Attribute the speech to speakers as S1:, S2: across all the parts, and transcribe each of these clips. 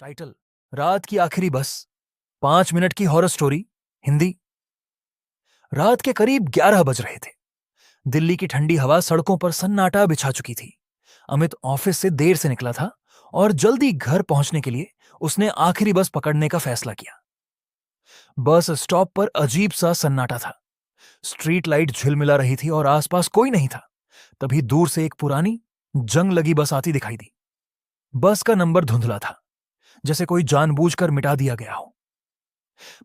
S1: Title: रात की आखिरी बस, 5 मिनट की हॉरर स्टोरी, हिंदी। रात के करीब 11 बज रहे थे। दिल्ली की ठंडी हवा सड़कों पर सन्नाटा बिछा चुकी थी। अमित ऑफिस से देर से निकला था और जल्दी घर पहुंचने के लिए उसने आखिरी बस पकड़ने का फैसला किया। बस स्टॉप पर अजीब सा सन्नाटा था। स्ट्रीट लाइट झिलमिला रही थी और आसपास कोई नहीं था। तभी दूर से एक पुरानी जंग लगी बस आती दिखाई दी। बस का नंबर धुंधला था, जैसे कोई जानबूझकर मिटा दिया गया हो।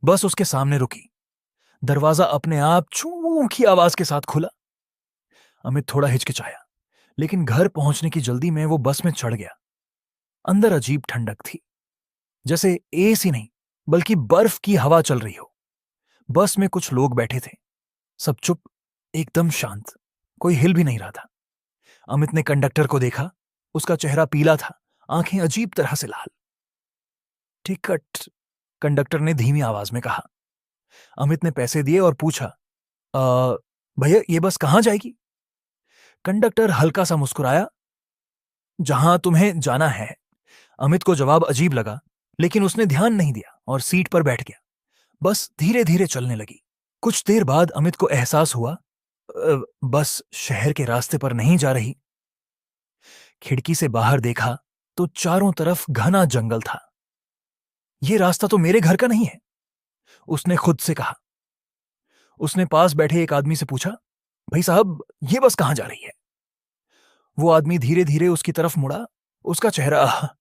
S1: बस उसके सामने रुकी। दरवाजा अपने आप छू की आवाज के साथ खुला। अमित थोड़ा हिचकिचाया, लेकिन घर पहुंचने की जल्दी में वो बस में चढ़ गया। अंदर अजीब ठंडक थी, जैसे एसी नहीं बल्कि बर्फ की हवा चल रही हो। बस में कुछ लोग बैठे थे, सब चुप, एकदम शांत, कोई हिल भी नहीं रहा था। अमित ने कंडक्टर को देखा। उसका चेहरा पीला था, आंखें अजीब तरह से लाल। टिकट, कंडक्टर ने धीमी आवाज में कहा। अमित ने पैसे दिए और पूछा, भैया ये बस कहां जाएगी? कंडक्टर हल्का सा मुस्कुराया, जहां तुम्हें जाना है। अमित को जवाब अजीब लगा, लेकिन उसने ध्यान नहीं दिया और सीट पर बैठ गया। बस धीरे धीरे चलने लगी। कुछ देर बाद अमित को एहसास हुआ, बस शहर के रास्ते पर नहीं जा रही। खिड़की से बाहर देखा तो चारों तरफ घना जंगल था। यह रास्ता तो मेरे घर का नहीं है, उसने खुद से कहा। उसने पास बैठे एक आदमी से पूछा, भाई साहब ये बस कहां जा रही है? वो आदमी धीरे धीरे उसकी तरफ मुड़ा। उसका चेहरा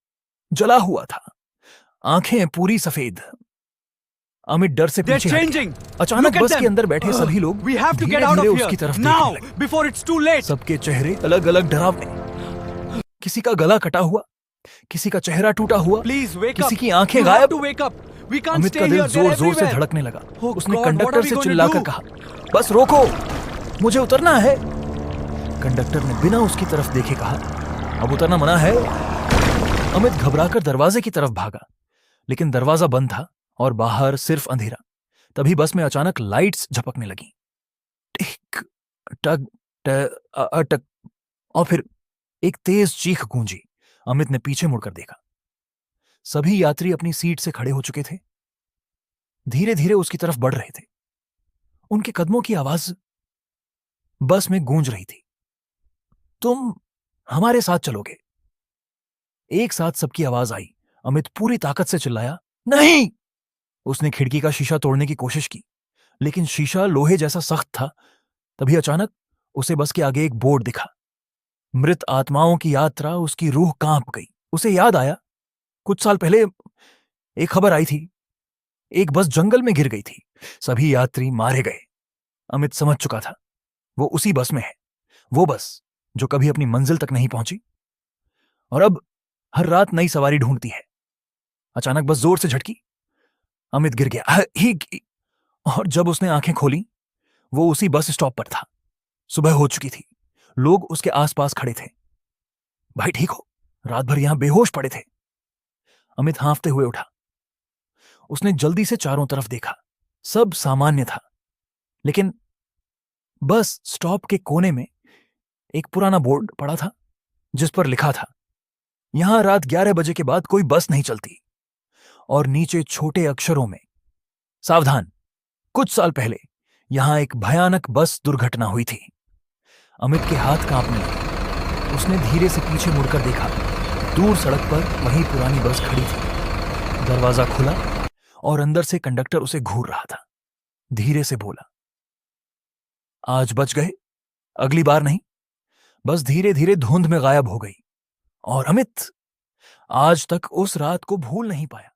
S1: जला हुआ था, आंखें पूरी सफेद। अमित डर से पीछे हट गया। अचानक बस के अंदर बैठे सभी लोग धीरे धीरे उसकी तरफ देखने लगे। सबके चेहरे अलग अलग डरावने। किसी का गला कटा हुआ, किसी का चेहरा टूटा हुआ, किसी की आंखें गायब। अमित का दिल जोर जोर से धड़कने लगा। उसने कंडक्टर से चिल्लाकर कहा, बस रोको, मुझे उतरना है। कंडक्टर ने बिना उसकी तरफ देखे कहा, अब उतरना मना है। अमित घबराकर दरवाजे की तरफ भागा, लेकिन दरवाजा बंद था और बाहर सिर्फ अंधेरा। तभी बस में अचानक लाइट्स झपकने लगी। टिक टक टक, और फिर एक तेज चीख गूंजी। अमित ने पीछे मुड़कर देखा। सभी यात्री अपनी सीट से खड़े हो चुके थे, धीरे धीरे उसकी तरफ बढ़ रहे थे। उनके कदमों की आवाज बस में गूंज रही थी, तुम हमारे साथ चलोगे? एक साथ सबकी आवाज आई। अमित पूरी ताकत से चिल्लाया, नहीं। उसने खिड़की का शीशा तोड़ने की कोशिश की, लेकिन शीशा लोहे जैसा सख्त था। तभी अचानक उसे बस के आगे एक बोर्ड दिखा, मृत आत्माओं की यात्रा। उसकी रूह कांप गई। उसे याद आया, कुछ साल पहले एक खबर आई थी, एक बस जंगल में गिर गई थी, सभी यात्री मारे गए। अमित समझ चुका था, वो उसी बस में है, वो बस जो कभी अपनी मंजिल तक नहीं पहुंची और अब हर रात नई सवारी ढूंढती है। अचानक बस जोर से झटकी। अमित गिर गया और जब उसने आंखें खोली, वो उसी बस स्टॉप पर था। सुबह हो चुकी थी, लोग उसके आसपास खड़े थे। भाई ठीक हो? रात भर यहां बेहोश पड़े थे। अमित हांफते हुए उठा। उसने जल्दी से चारों तरफ देखा, सब सामान्य था, लेकिन बस स्टॉप के कोने में एक पुराना बोर्ड पड़ा था, जिस पर लिखा था, यहां रात 11 बजे के बाद कोई बस नहीं चलती। और नीचे छोटे अक्षरों में, सावधान, कुछ साल पहले यहां एक भयानक बस दुर्घटना हुई थी। अमित के हाथ कांपने लगे। उसने धीरे से पीछे मुड़कर देखा। दूर सड़क पर वही पुरानी बस खड़ी थी। दरवाजा खुला और अंदर से कंडक्टर उसे घूर रहा था। धीरे से बोला, आज बच गए, अगली बार नहीं। बस धीरे धीरे धुंध में गायब हो गई और अमित आज तक उस रात को भूल नहीं पाया।